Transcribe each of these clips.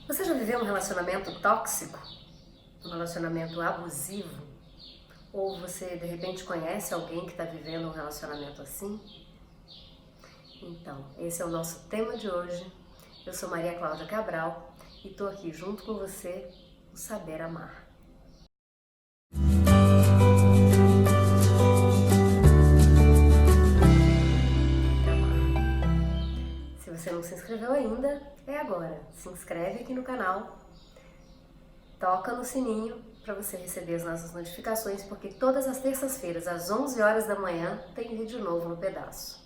Você já viveu um relacionamento tóxico? Um relacionamento abusivo? Ou você de repente conhece alguém que está vivendo um relacionamento assim? Então, esse é o nosso tema de hoje. Eu sou Maria Cláudia Cabral e estou aqui junto com você no Saber Amar. Se você não se inscreveu ainda, é agora. Se inscreve aqui no canal, toca no sininho para você receber as nossas notificações, porque todas as terças-feiras, às 11 horas da manhã, tem vídeo novo no pedaço.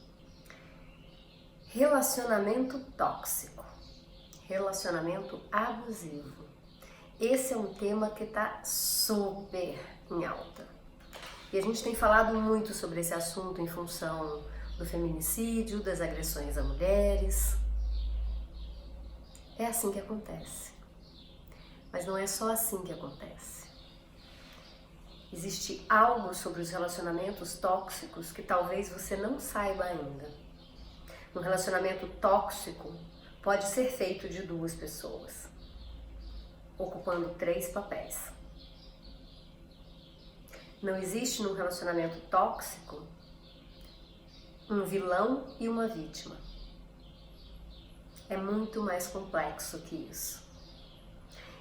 Relacionamento tóxico, relacionamento abusivo. Esse é um tema que está super em alta. E a gente tem falado muito sobre esse assunto em função do feminicídio, das agressões a mulheres. É assim que acontece. Mas não é só assim que acontece. Existe algo sobre os relacionamentos tóxicos que talvez você não saiba ainda. Um relacionamento tóxico pode ser feito de duas pessoas, ocupando 3 papéis. Não existe num relacionamento tóxico um vilão e uma vítima. É muito mais complexo que isso.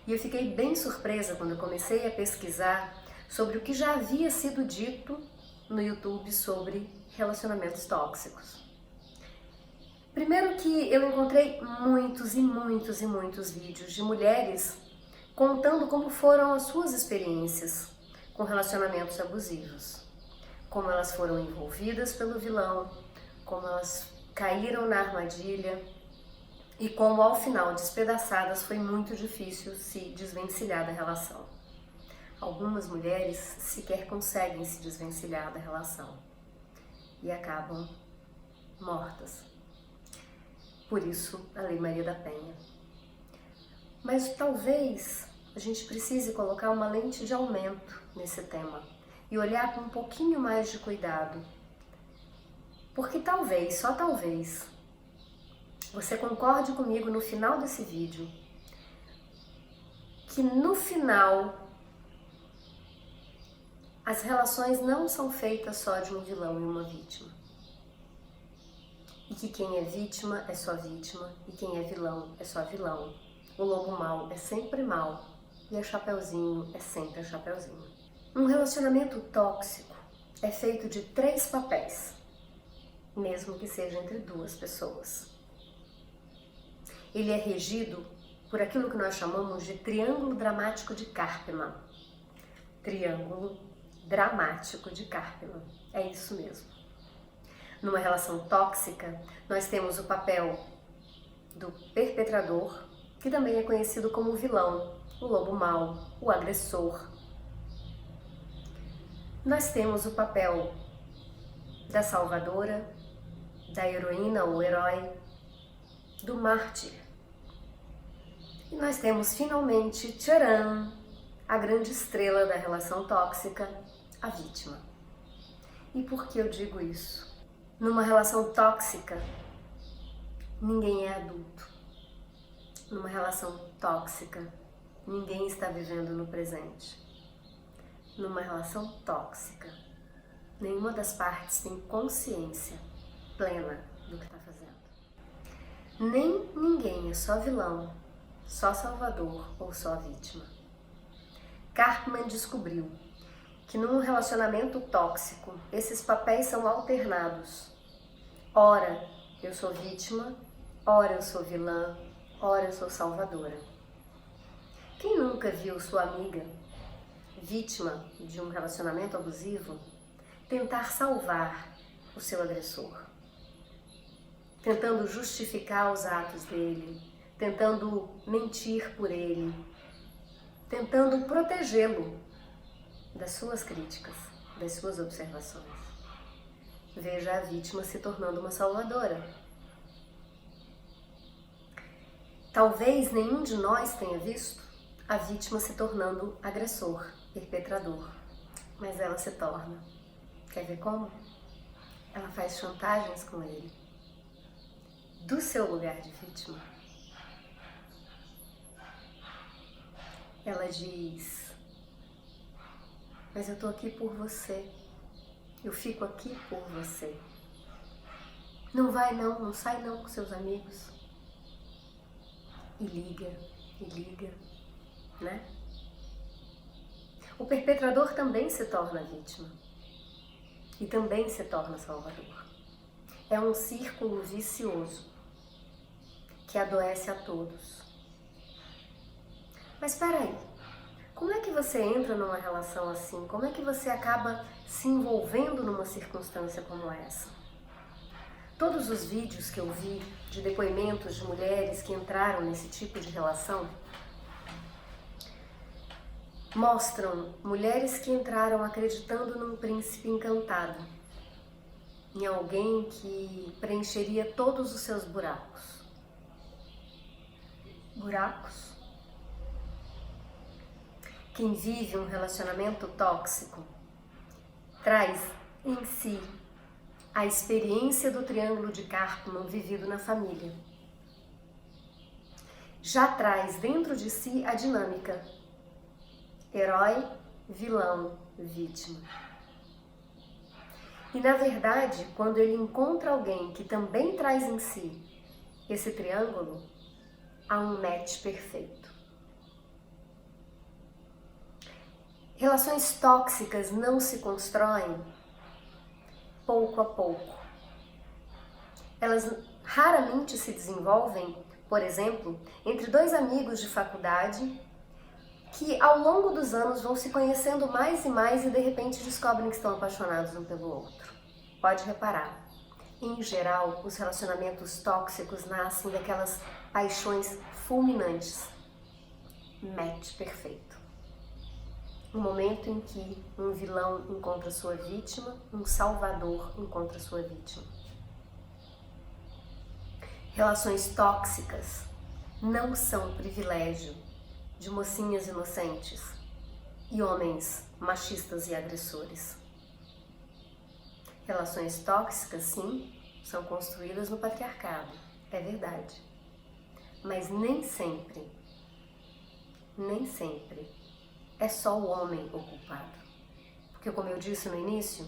E eu fiquei bem surpresa quando eu comecei a pesquisar sobre o que já havia sido dito no YouTube sobre relacionamentos tóxicos. Primeiro que eu encontrei muitos vídeos de mulheres contando como foram as suas experiências com relacionamentos abusivos. Como elas foram envolvidas pelo vilão, como elas caíram na armadilha e como ao final, despedaçadas, foi muito difícil se desvencilhar da relação. Algumas mulheres sequer conseguem se desvencilhar da relação e acabam mortas. Por isso, a Lei Maria da Penha. Mas talvez a gente precise colocar uma lente de aumento nesse tema e olhar com um pouquinho mais de cuidado. Porque talvez, só talvez, você concorde comigo no final desse vídeo que no final as relações não são feitas só de um vilão e uma vítima. E que quem é vítima é só vítima e quem é vilão é só vilão. O lobo mau é sempre mau e a Chapeuzinho é sempre a Chapeuzinho. Um relacionamento tóxico é feito de 3 papéis, mesmo que seja entre 2 pessoas. Ele é regido por aquilo que nós chamamos de triângulo dramático de Karpman. Triângulo dramático de Karpman. É isso mesmo. Numa relação tóxica, nós temos o papel do perpetrador, que também é conhecido como vilão, o lobo mau, o agressor. Nós temos o papel da salvadora, da heroína ou herói, do mártir. E nós temos finalmente, tcharam, a grande estrela da relação tóxica, a vítima. E por que eu digo isso? Numa relação tóxica, ninguém é adulto. Numa relação tóxica, ninguém está vivendo no presente. Numa relação tóxica, nenhuma das partes tem consciência plena do que está fazendo. Nem ninguém é só vilão, só salvador ou só vítima. Karpman descobriu que num relacionamento tóxico, esses papéis são alternados. Ora eu sou vítima, ora eu sou vilã, ora eu sou salvadora. Quem nunca viu sua amiga, vítima de um relacionamento abusivo, tentar salvar o seu agressor? Tentando justificar os atos dele, tentando mentir por ele, tentando protegê-lo das suas críticas, das suas observações. Veja a vítima se tornando uma salvadora. Talvez nenhum de nós tenha visto a vítima se tornando agressor, perpetrador, mas ela se torna. Quer ver como? Ela faz chantagens com ele, do seu lugar de vítima. ela diz: mas eu tô aqui por você, eu fico aqui por você. Não vai não, não sai não com seus amigos. E liga, né? O perpetrador também se torna vítima e também se torna salvador. É um círculo vicioso que adoece a todos. Mas espera aí, como é que você entra numa relação assim? Como é que você acaba se envolvendo numa circunstância como essa? Todos os vídeos que eu vi de depoimentos de mulheres que entraram nesse tipo de relação mostram mulheres que entraram acreditando num príncipe encantado, em alguém que preencheria todos os seus buracos. Buracos? Quem vive um relacionamento tóxico traz em si a experiência do triângulo de Karpman vivido na família. Já traz dentro de si a dinâmica herói, vilão, vítima. E na verdade, quando ele encontra alguém que também traz em si esse triângulo, há um match perfeito. Relações tóxicas não se constroem pouco a pouco. Elas raramente se desenvolvem, por exemplo, entre dois amigos de faculdade que ao longo dos anos vão se conhecendo mais e mais e de repente descobrem que estão apaixonados um pelo outro. Pode reparar, em geral, os relacionamentos tóxicos nascem daquelas paixões fulminantes. Match perfeito. Um momento em que um vilão encontra sua vítima, um salvador encontra sua vítima. Relações tóxicas não são privilégio de mocinhas inocentes e homens machistas e agressores. Relações tóxicas, sim, são construídas no patriarcado, é verdade. Mas nem sempre é só o homem o culpado. Porque, como eu disse no início,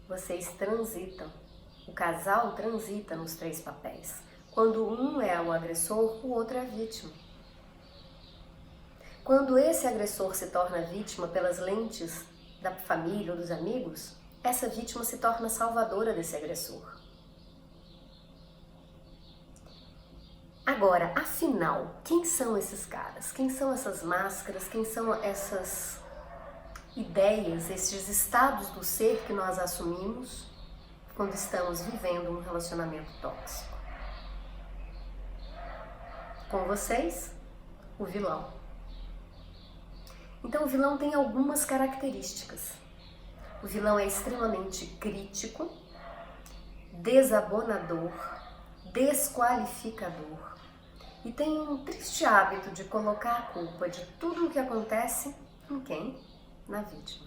vocês transitam, o casal transita nos três papéis. Quando um é o agressor, o outro é a vítima. Quando esse agressor se torna vítima pelas lentes da família ou dos amigos, essa vítima se torna salvadora desse agressor. Agora, afinal, quem são esses caras? Quem são essas máscaras? Quem são essas ideias, esses estados do ser que nós assumimos quando estamos vivendo um relacionamento tóxico? Com vocês, o vilão. Então, o vilão tem algumas características. O vilão é extremamente crítico, desabonador, desqualificador e tem um triste hábito de colocar a culpa de tudo o que acontece em quem? Na vítima.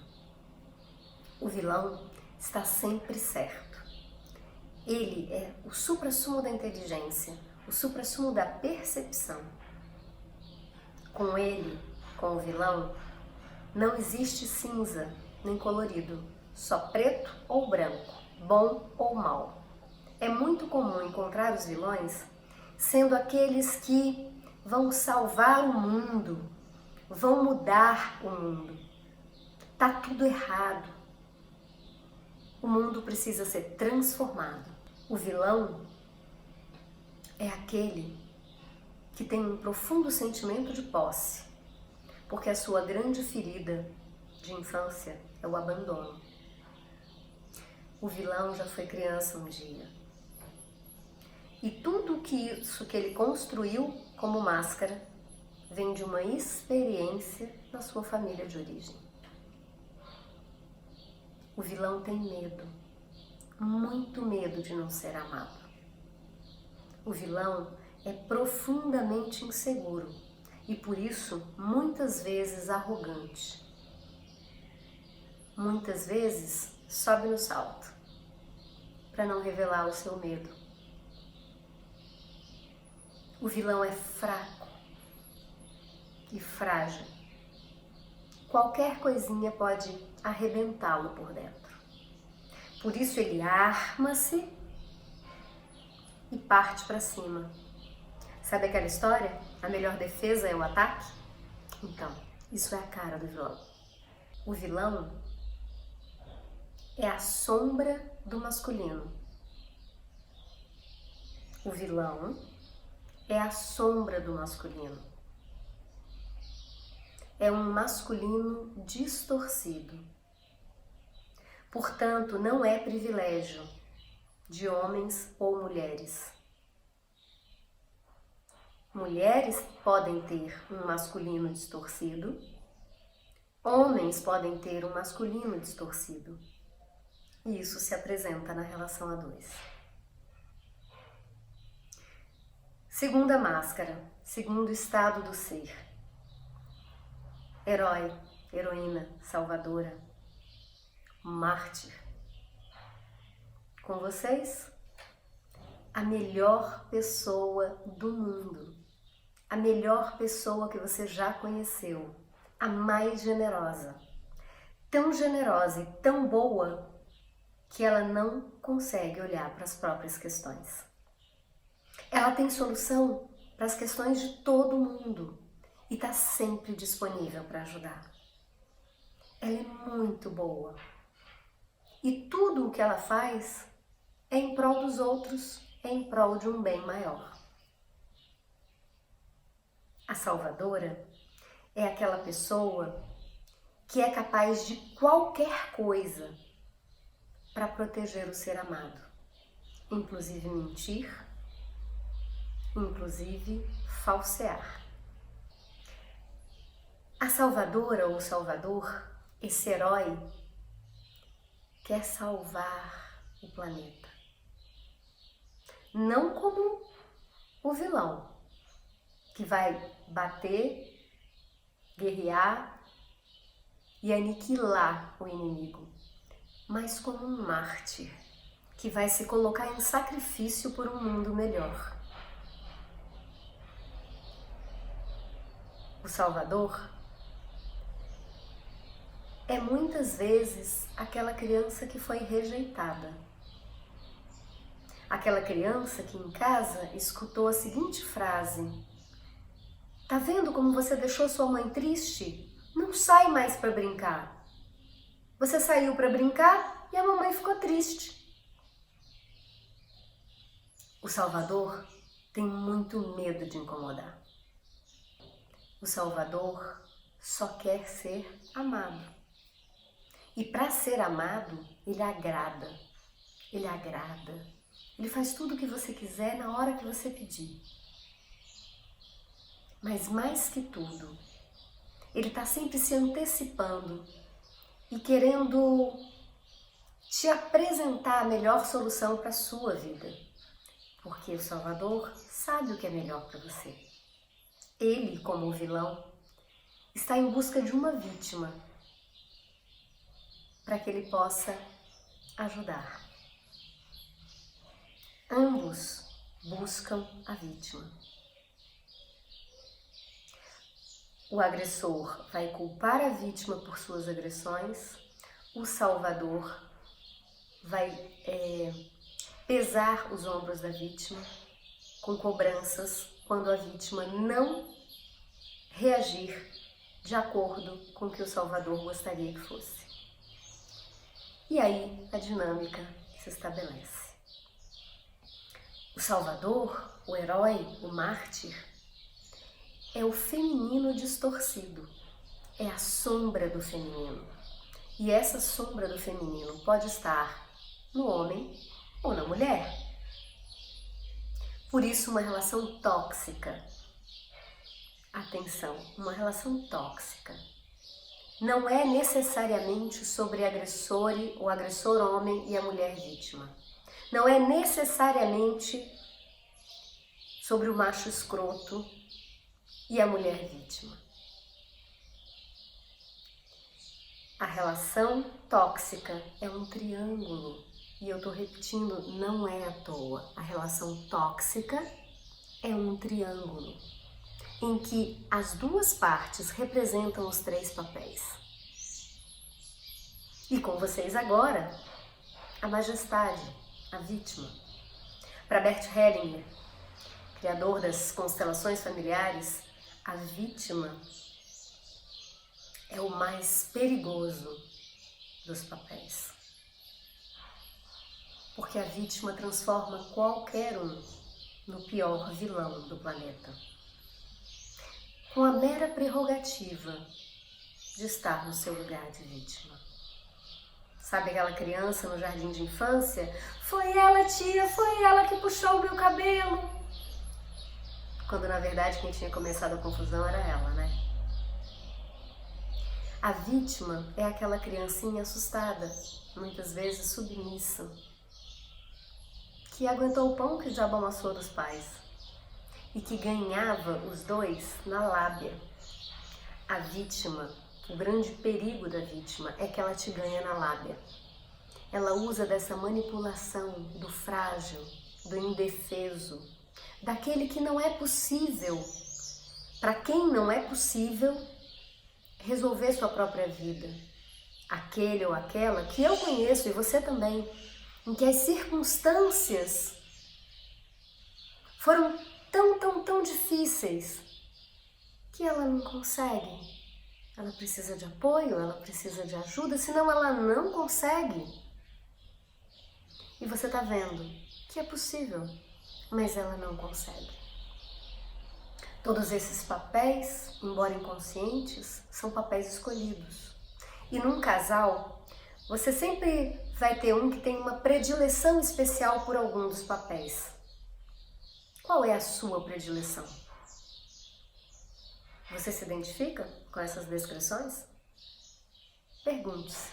O vilão está sempre certo. Ele é o suprassumo da inteligência, o suprassumo da percepção. Com ele, com o vilão, não existe cinza nem colorido, só preto ou branco, bom ou mal. É muito comum encontrar os vilões sendo aqueles que vão salvar o mundo, vão mudar o mundo. Tá tudo errado. O mundo precisa ser transformado. O vilão é aquele que tem um profundo sentimento de posse, porque a sua grande ferida de infância é o abandono. O vilão já foi criança um dia. E tudo isso que ele construiu como máscara vem de uma experiência na sua família de origem. O vilão tem medo, muito medo de não ser amado. O vilão é profundamente inseguro e por isso muitas vezes arrogante. Muitas vezes sobe no salto para não revelar o seu medo. O vilão é fraco e frágil qualquer coisinha pode arrebentá-lo por dentro. Por isso ele arma-se e parte para cima. Sabe aquela história? A melhor defesa é o ataque? Então, isso é a cara do vilão. O vilão é a sombra do masculino. O vilão é a sombra do masculino. É um masculino distorcido. Portanto, não é privilégio de homens ou mulheres. Mulheres podem ter um masculino distorcido, homens podem ter um masculino distorcido. E isso se apresenta na relação a dois. Segunda máscara, segundo estado do ser. Herói, heroína, salvadora, mártir. Com vocês, a melhor pessoa do mundo. A melhor pessoa que você já conheceu. A mais generosa. Tão generosa e tão boa que ela não consegue olhar para as próprias questões. Ela tem solução para as questões de todo mundo e está sempre disponível para ajudar. Ela é muito boa. E tudo o que ela faz é em prol dos outros, é em prol de um bem maior. A salvadora é aquela pessoa que é capaz de qualquer coisa para proteger o ser amado, inclusive mentir, inclusive falsear. A salvadora ou salvador, esse herói, quer salvar o planeta. Não como o vilão, que vai bater, guerrear e aniquilar o inimigo, mas como um mártir, que vai se colocar em sacrifício por um mundo melhor. O Salvador é muitas vezes aquela criança que foi rejeitada. Aquela criança que em casa escutou a seguinte frase: "Tá vendo como você deixou sua mãe triste? Não sai mais para brincar. Você saiu para brincar e a mamãe ficou triste." O Salvador tem muito medo de incomodar. O Salvador só quer ser amado. E para ser amado, ele agrada. Ele agrada. Ele faz tudo o que você quiser na hora que você pedir. Mas mais que tudo, ele está sempre se antecipando e querendo te apresentar a melhor solução para a sua vida. Porque o Salvador sabe o que é melhor para você. Ele, como o vilão, está em busca de uma vítima para que ele possa ajudar. Ambos buscam a vítima. O agressor vai culpar a vítima por suas agressões, o salvador vai pesar os ombros da vítima com cobranças quando a vítima não reagir de acordo com o que o salvador gostaria que fosse. E aí a dinâmica se estabelece. O salvador, o herói, o mártir, é o feminino distorcido, é a sombra do feminino. E essa sombra do feminino pode estar no homem ou na mulher. Por isso, uma relação tóxica. Atenção, uma relação tóxica não é necessariamente sobre o agressor homem e a mulher vítima. Não é necessariamente sobre o macho escroto e a mulher vítima. A relação tóxica é um triângulo. E eu estou repetindo, não é à toa. A relação tóxica é um triângulo. em que as duas partes representam os três papéis. E com vocês agora, a majestade, a vítima. Para Bert Hellinger, criador das constelações familiares, a vítima é o mais perigoso dos papéis. Porque a vítima transforma qualquer um no pior vilão do planeta. Com a mera prerrogativa de estar no seu lugar de vítima. Sabe aquela criança no jardim de infância? Foi ela, tia, foi ela que puxou o meu cabelo. Quando na verdade quem tinha começado a confusão era ela, né? A vítima é aquela criancinha assustada, muitas vezes submissa, que aguentou o pão que o diabo amassou dos pais e que ganhava os dois na lábia. A vítima, o grande perigo da vítima é que ela te ganha na lábia. Ela usa dessa manipulação do frágil, do indefeso, daquele que não é possível, para quem não é possível resolver sua própria vida. Aquele ou aquela que eu conheço e você também, em que as circunstâncias foram tão difíceis que ela não consegue. Ela precisa de apoio, ela precisa de ajuda, senão ela não consegue. E você está vendo que é possível, mas ela não consegue. Todos esses papéis, embora inconscientes, são papéis escolhidos. E num casal, você sempre vai ter um que tem uma predileção especial por algum dos papéis. Qual é a sua predileção? Você se identifica com essas descrições? Pergunte-se.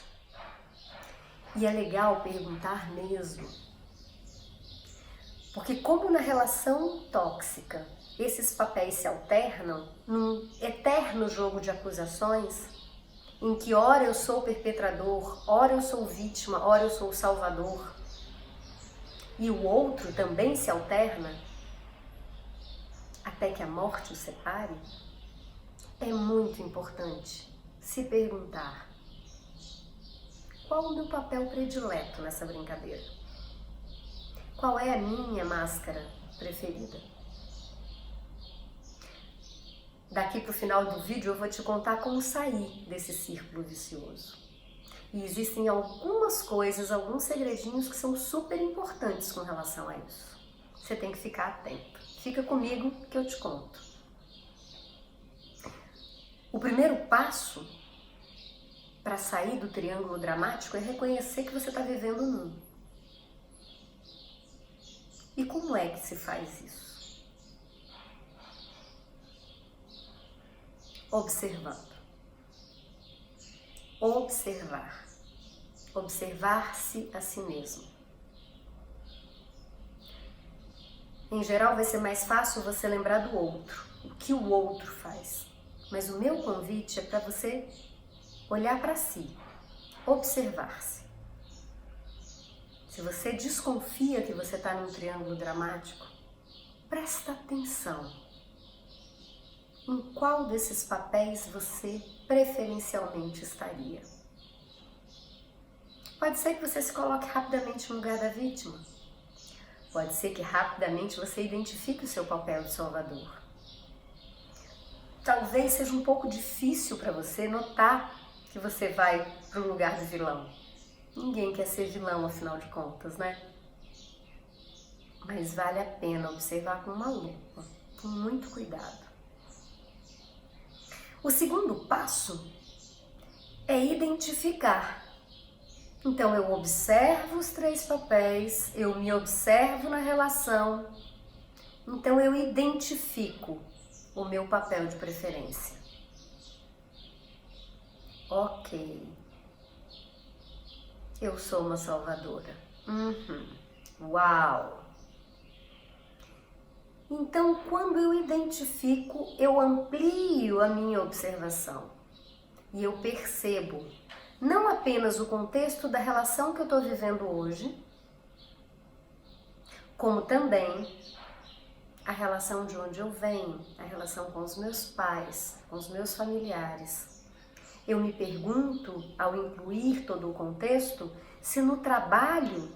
E é legal perguntar mesmo. Porque como na relação tóxica, esses papéis se alternam num eterno jogo de acusações, em que ora eu sou o perpetrador, ora eu sou vítima, ora eu sou o salvador, e o outro também se alterna, até que a morte o separe, é muito importante se perguntar: qual o meu papel predileto nessa brincadeira? Qual é a minha máscara preferida? Daqui para o final do vídeo eu vou te contar como sair desse círculo vicioso. E existem algumas coisas, alguns segredinhos que são super importantes com relação a isso. Você tem que ficar atento. Fica comigo que eu te conto. O primeiro passo para sair do triângulo dramático é reconhecer que você está vivendo num. E como é que se faz isso? Observando. Observar. Observar-se a si mesmo. Em geral vai ser mais fácil você lembrar do outro, o que o outro faz. Mas o meu convite é para você olhar para si, observar-se. Se você desconfia que você está num triângulo dramático, presta atenção. Em qual desses papéis você preferencialmente estaria? Pode ser que você se coloque rapidamente no lugar da vítima. Pode ser que rapidamente você identifique o seu papel de salvador. Talvez seja um pouco difícil para você notar que você vai para o lugar do vilão. Ninguém quer ser vilão, afinal de contas, né? Mas vale a pena observar com uma lupa, com muito cuidado. O segundo passo é identificar. Então eu observo os três papéis, eu me observo na relação, então eu identifico o meu papel de preferência. Ok. Eu sou uma salvadora. Uau! Então, quando eu identifico, eu amplio a minha observação. E eu percebo não apenas o contexto da relação que eu estou vivendo hoje, como também a relação de onde eu venho, a relação com os meus pais, com os meus familiares. Eu me pergunto, ao incluir todo o contexto, se no trabalho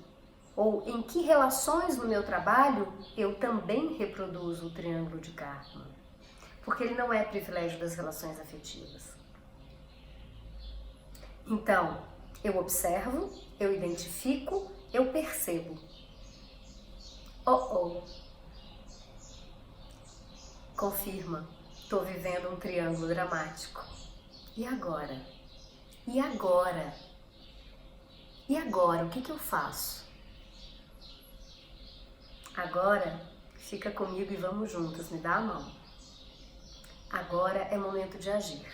ou em que relações no meu trabalho eu também reproduzo o triângulo de karma. Porque ele não é privilégio das relações afetivas. Então, eu observo, eu identifico, eu percebo. Confirma, estou vivendo um triângulo dramático. E agora? E agora? E agora, o que eu faço? Agora, fica comigo e vamos juntas, me dá a mão. Agora é momento de agir.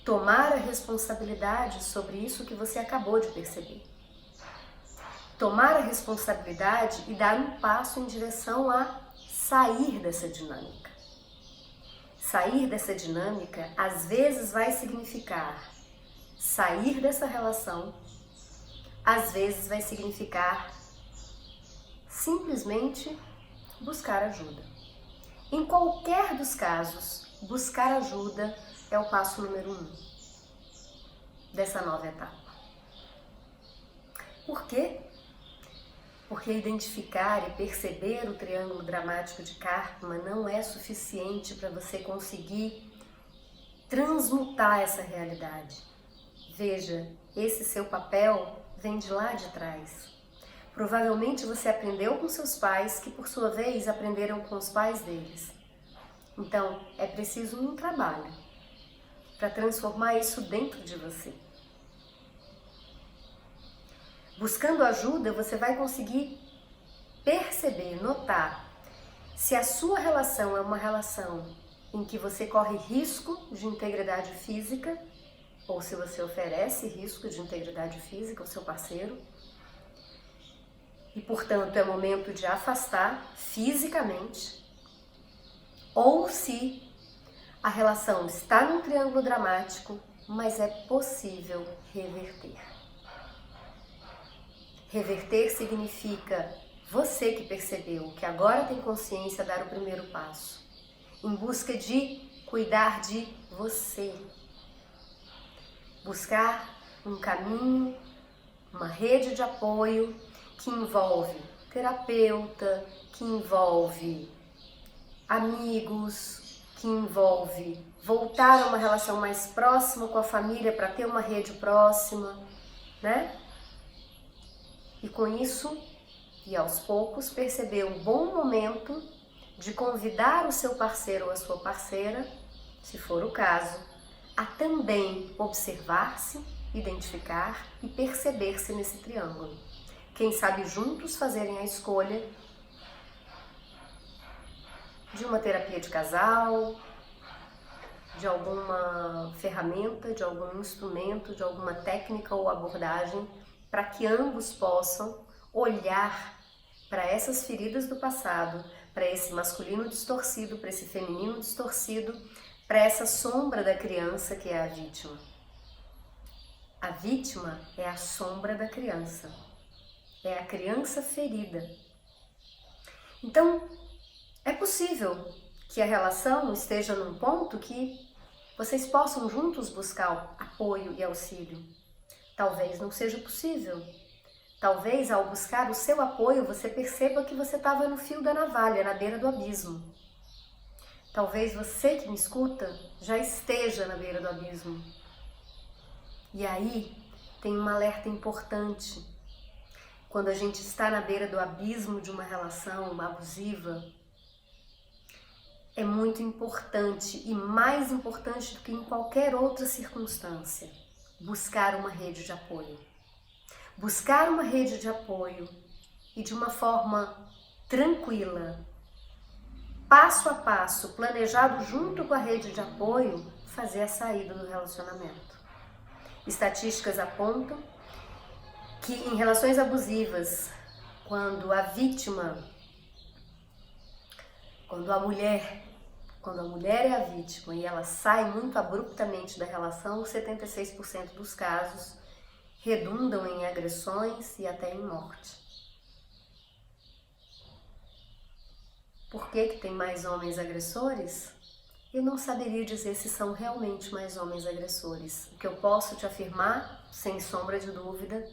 Tomar a responsabilidade sobre isso que você acabou de perceber. Tomar a responsabilidade e dar um passo em direção a sair dessa dinâmica. Sair dessa dinâmica, às vezes, vai significar sair dessa relação, às vezes vai significar simplesmente buscar ajuda. Em qualquer dos casos, buscar ajuda é o passo número 1 dessa nova etapa. Por quê? Porque identificar e perceber o triângulo dramático de karma não é suficiente para você conseguir transmutar essa realidade. Veja, esse seu papel vem de lá de trás. Provavelmente você aprendeu com seus pais, que por sua vez aprenderam com os pais deles. Então, é preciso um trabalho para transformar isso dentro de você. Buscando ajuda, você vai conseguir perceber, notar se a sua relação é uma relação em que você corre risco de integridade física, ou se você oferece risco de integridade física ao seu parceiro, e portanto é momento de afastar fisicamente, ou se a relação está num triângulo dramático, mas é possível reverter. Reverter significa você que percebeu, que agora tem consciência, dar o primeiro passo, em busca de cuidar de você. Buscar um caminho, uma rede de apoio que envolve terapeuta, que envolve amigos, que envolve voltar a uma relação mais próxima com a família para ter uma rede próxima, né? E com isso, e aos poucos, perceber um bom momento de convidar o seu parceiro ou a sua parceira, se for o caso, a também observar-se, identificar e perceber-se nesse triângulo. Quem sabe juntos fazerem a escolha de uma terapia de casal, de alguma ferramenta, de algum instrumento, de alguma técnica ou abordagem, para que ambos possam olhar para essas feridas do passado, para esse masculino distorcido, para esse feminino distorcido, para essa sombra da criança que é a vítima. A vítima é a sombra da criança, é a criança ferida. Então, é possível que a relação esteja num ponto que vocês possam juntos buscar apoio e auxílio. Talvez não seja possível. Talvez ao buscar o seu apoio você perceba que você estava no fio da navalha, na beira do abismo. Talvez você que me escuta já esteja na beira do abismo. E aí tem um alerta importante. Quando a gente está na beira do abismo de uma relação abusiva, é muito importante e mais importante do que em qualquer outra circunstância, buscar uma rede de apoio. Buscar uma rede de apoio e de uma forma tranquila, passo a passo, planejado junto com a rede de apoio, fazer a saída do relacionamento. Estatísticas apontam que em relações abusivas, quando a vítima, quando a mulher é a vítima e ela sai muito abruptamente da relação, 76% dos casos redundam em agressões e até em morte. Por que tem mais homens agressores? Eu não saberia dizer se são realmente mais homens agressores. O que eu posso te afirmar, sem sombra de dúvida,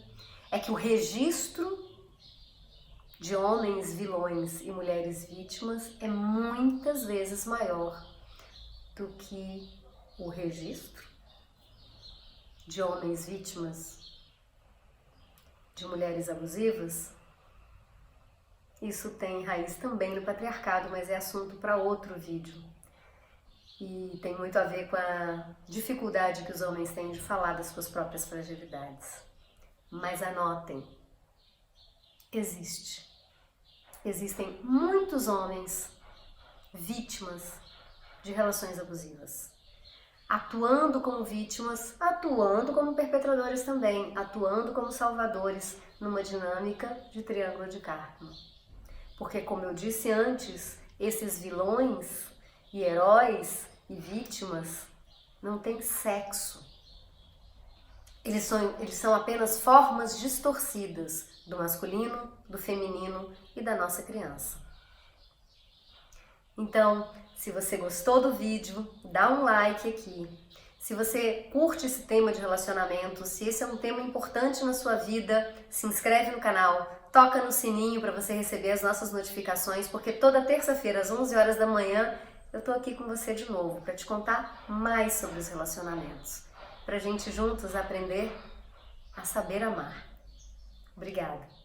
é que o registro de homens vilões e mulheres vítimas é muitas vezes maior do que o registro de homens vítimas de mulheres abusivas. Isso tem raiz também no patriarcado, mas é assunto para outro vídeo. E tem muito a ver com a dificuldade que os homens têm de falar das suas próprias fragilidades. Mas anotem, existem muitos homens vítimas de relações abusivas, atuando como vítimas, atuando como perpetradores também, atuando como salvadores numa dinâmica de triângulo de karma. Porque, como eu disse antes, esses vilões e heróis e vítimas não têm sexo. Eles são apenas formas distorcidas do masculino, do feminino e da nossa criança. Então, se você gostou do vídeo, dá um like aqui. Se você curte esse tema de relacionamento, se esse é um tema importante na sua vida, se inscreve no canal, toca no sininho para você receber as nossas notificações, porque toda terça-feira às 11 horas da manhã eu tô aqui com você de novo para te contar mais sobre os relacionamentos, para a gente juntos aprender a saber amar. Obrigada!